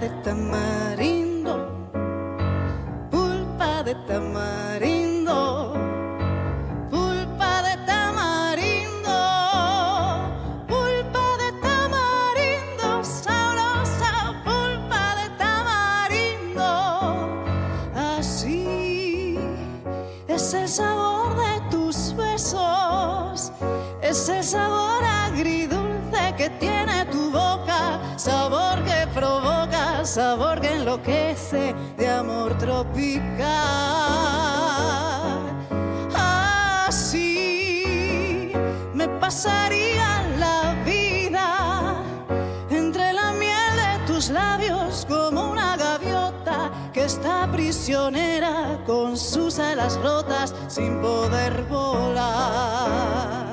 de tamarindo, pulpa de tamarindo, pulpa de tamarindo, pulpa de tamarindo, sabrosa pulpa de tamarindo. Así es el sabor de tus besos, es el sabor agridulce que tiene tu boca, sabor que provoca, sabor que enloquece de amor tropical. Así me pasaría la vida entre la miel de tus labios como una gaviota que está prisionera con sus alas rotas sin poder volar.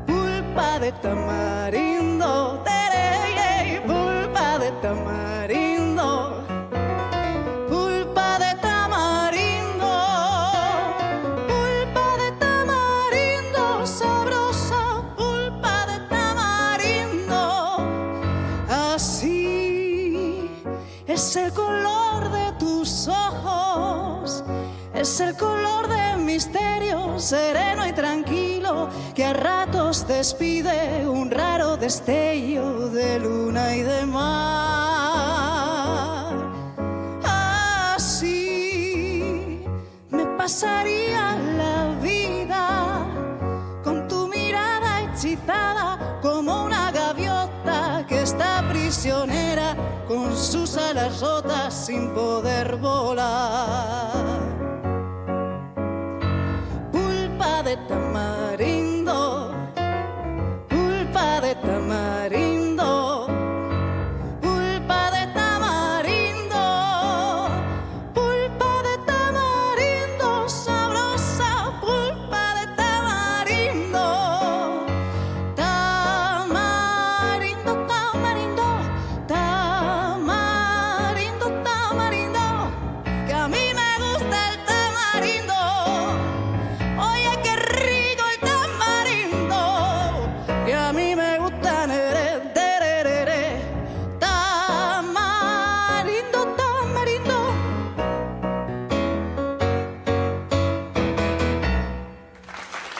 Pulpa de tamarindo, terey, pulpa de tamarindo, pulpa de tamarindo, pulpa de tamarindo, sabrosa pulpa de tamarindo. Así es el color de tus ojos, es el color de misterio sereno y tranquilo que a ratos despide un raro destello de luna y de mar. Así me pasaría la vida con tu mirada hechizada como una gaviota que está prisionera con sus alas rotas sin poder volar.